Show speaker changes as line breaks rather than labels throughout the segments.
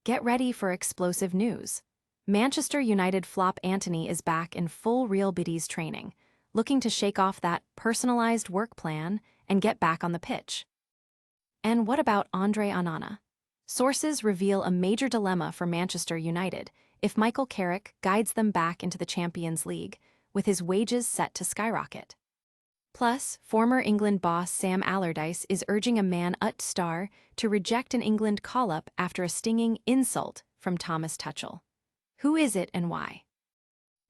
Get ready for explosive news. Manchester United flop Antony is back in full Real Betis training, looking to shake off that personalized work plan and get back on the pitch. And what about Andre Onana? Sources reveal a major dilemma for Manchester United if Michael Carrick guides them back into the Champions League, with his wages set to skyrocket. Plus, former England boss Sam Allardyce is urging a man ut star to reject an England call-up after a stinging insult from Thomas Tuchel. Who is it and why?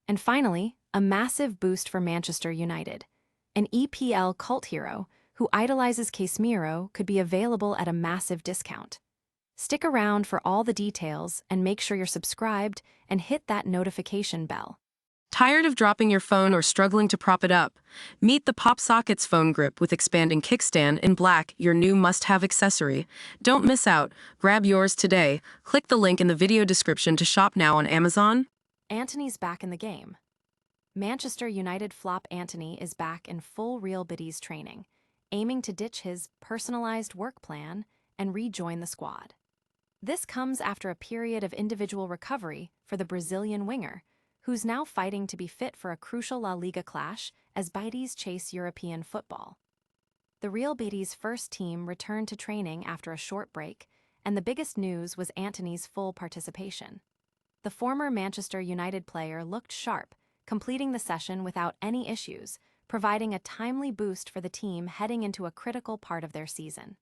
And finally, a massive boost for Manchester United. An EPL cult hero who idolizes Casemiro could be available at a massive discount. Stick around for all the details and make sure you're subscribed and hit that notification bell.
Tired of dropping your phone or struggling to prop it up? Meet the Pop Sockets phone grip with expanding kickstand in black, your new must-have accessory. Don't miss out. Grab yours today. Click the link in the video description to shop now on Amazon.
Antony's back in the game. Manchester United flop Antony is back in full Real Betis training, aiming to ditch his personalized work plan and rejoin the squad. This comes after a period of individual recovery for the Brazilian winger, who's now fighting to be fit for a crucial La Liga clash as Betis chase European football. The Real Betis' first team returned to training after a short break, and the biggest news was Antony's full participation. The former Manchester United player looked sharp, completing the session without any issues, providing a timely boost for the team heading into a critical part of their season.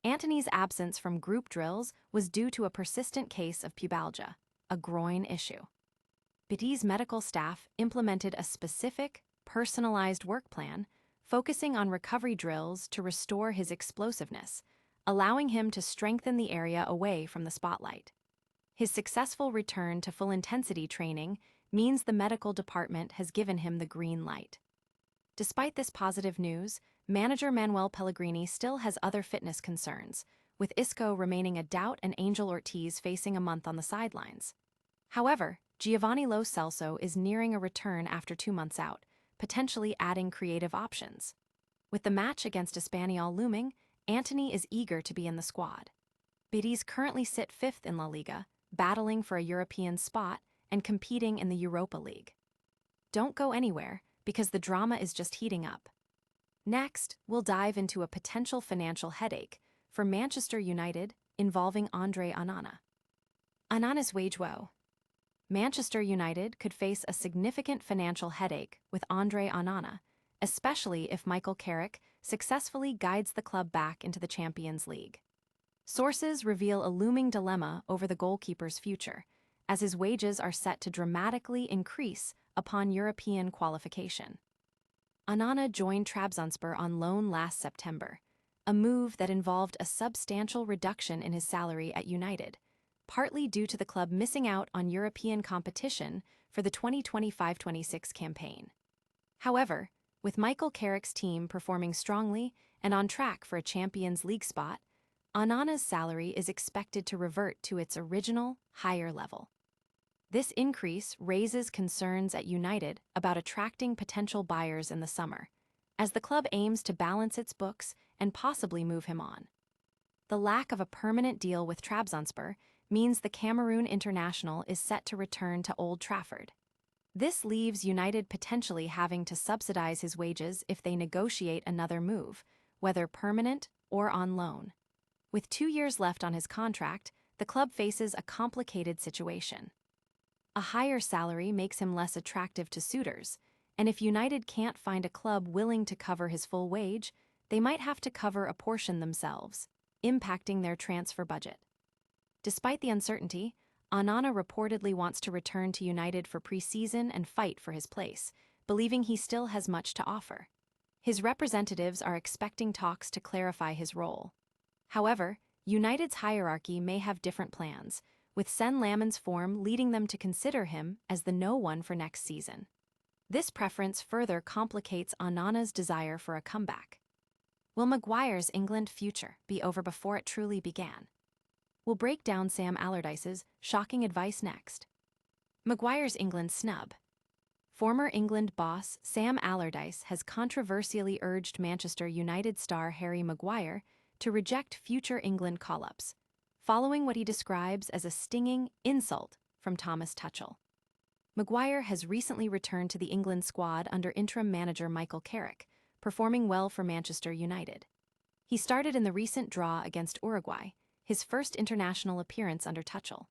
Antony's absence from group drills was due to a persistent case of pubalgia, a groin issue. Betis' medical staff implemented a specific, personalized work plan, focusing on recovery drills to restore his explosiveness, allowing him to strengthen the area away from the spotlight. His successful return to full-intensity training means the medical department has given him the green light. Despite this positive news, manager Manuel Pellegrini still has other fitness concerns, with Isco remaining a doubt and Angel Ortiz facing a month on the sidelines. However, Giovanni Lo Celso is nearing a return after 2 months out, potentially adding creative options. With the match against Espanyol looming, Antony is eager to be in the squad. Betis currently sit 5th in La Liga, battling for a European spot and competing in the Europa League. Don't go anywhere, because the drama is just heating up. Next, we'll dive into a potential financial headache for Manchester United involving Andre Onana. Onana's wage woe. Manchester United could face a significant financial headache with Andre Onana, especially if Michael Carrick successfully guides the club back into the Champions League. Sources reveal a looming dilemma over the goalkeeper's future, as his wages are set to dramatically increase upon European qualification. Onana joined Trabzonspor on loan last September, a move that involved a substantial reduction in his salary at United, partly due to the club missing out on European competition for the 2025-26 campaign. However, with Michael Carrick's team performing strongly and on track for a Champions League spot, Onana's salary is expected to revert to its original, higher level. This increase raises concerns at United about attracting potential buyers in the summer, as the club aims to balance its books and possibly move him on. The lack of a permanent deal with Trabzonspor means the Cameroon international is set to return to Old Trafford. This leaves United potentially having to subsidize his wages if they negotiate another move, whether permanent or on loan. With 2 years left on his contract, the club faces a complicated situation. A higher salary makes him less attractive to suitors, and if United can't find a club willing to cover his full wage, they might have to cover a portion themselves, impacting their transfer budget. Despite the uncertainty, Onana reportedly wants to return to United for pre-season and fight for his place, believing he still has much to offer. His representatives are expecting talks to clarify his role. However, United's hierarchy may have different plans, with Sen Lamon's form leading them to consider him as the no one for next season. This preference further complicates Onana's desire for a comeback. Will Maguire's England future be over before it truly began? We'll break down Sam Allardyce's shocking advice next. Maguire's England snub. Former England boss Sam Allardyce has controversially urged Manchester United star Harry Maguire to reject future England call-ups, following what he describes as a stinging insult from Thomas Tuchel. Maguire has recently returned to the England squad under interim manager Michael Carrick, performing well for Manchester United. He started in the recent draw against Uruguay, his first international appearance under Tuchel.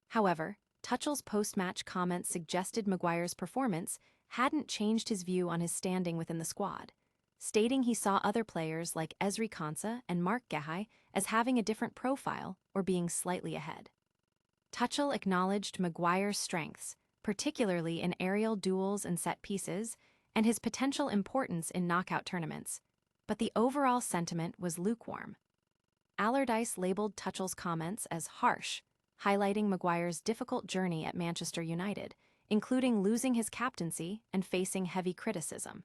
However, Tuchel's post-match comments suggested Maguire's performance hadn't changed his view on his standing within the squad, stating he saw other players like Ezri Konsa and Mark Guehi as having a different profile or being slightly ahead. Tuchel acknowledged Maguire's strengths, particularly in aerial duels and set pieces, and his potential importance in knockout tournaments, but the overall sentiment was lukewarm. Allardyce labeled Tuchel's comments as harsh, highlighting Maguire's difficult journey at Manchester United, including losing his captaincy and facing heavy criticism.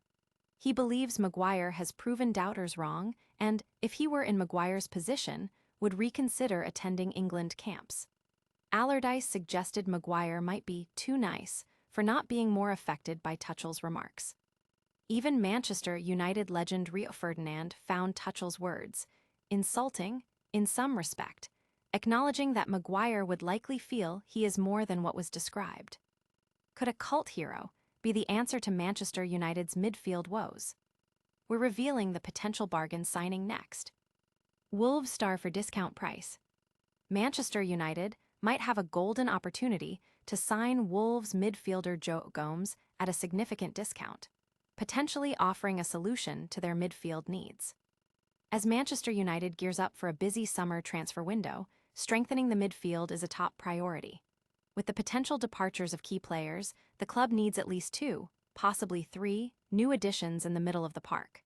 He believes Maguire has proven doubters wrong and, if he were in Maguire's position, would reconsider attending England camps. Allardyce suggested Maguire might be too nice for not being more affected by Tuchel's remarks. Even Manchester United legend Rio Ferdinand found Tuchel's words insulting in some respect, acknowledging that Maguire would likely feel he is more than what was described. Could a cult hero be the answer to Manchester United's midfield woes? We're revealing the potential bargain signing next. Wolves star for discount price. Manchester United might have a golden opportunity to sign Wolves midfielder Joao Gomes at a significant discount, potentially offering a solution to their midfield needs. As Manchester United gears up for a busy summer transfer window, strengthening the midfield is a top priority. With the potential departures of key players, the club needs at least 2, possibly 3, new additions in the middle of the park.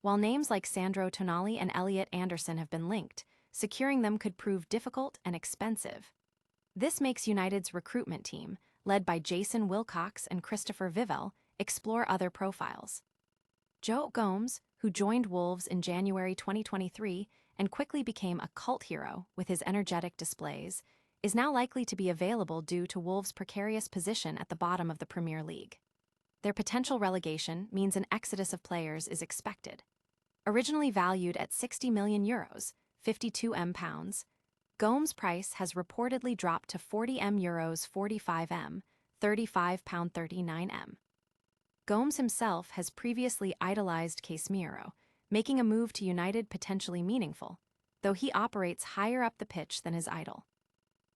While names like Sandro Tonali and Elliot Anderson have been linked, securing them could prove difficult and expensive. This makes United's recruitment team, led by Jason Wilcox and Christopher Vivell, explore other profiles. Joao Gomes, who joined Wolves in January 2023 and quickly became a cult hero with his energetic displays, is now likely to be available due to Wolves' precarious position at the bottom of the Premier League. Their potential relegation means an exodus of players is expected. Originally valued at €60 million, £52M, Gomes' price has reportedly dropped to €40M, €45M, £35.39M. Gomes himself has previously idolized Casemiro, making a move to United potentially meaningful, though he operates higher up the pitch than his idol.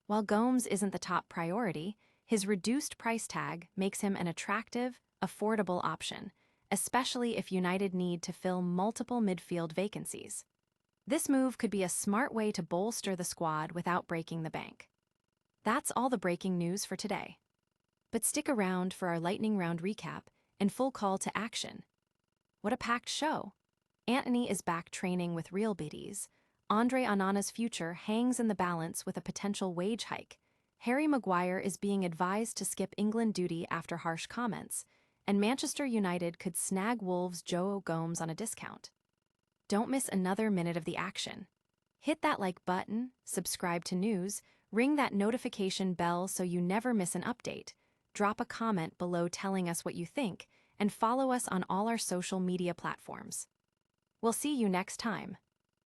While Gomes isn't the top priority, his reduced price tag makes him an attractive, affordable option, especially if United need to fill multiple midfield vacancies. This move could be a smart way to bolster the squad without breaking the bank. That's all the breaking news for today. But stick around for our lightning round recap and full call to action. What a packed show! Antony is back training with Real Betis. Andre Onana's future hangs in the balance with a potential wage hike. Harry Maguire is being advised to skip England duty after harsh comments, and Manchester United could snag Wolves' Joao Gomes on a discount. Don't miss another minute of the action. Hit that like button, subscribe to news, ring that notification bell so you never miss an update, drop a comment below telling us what you think, and follow us on all our social media platforms. We'll see you next time.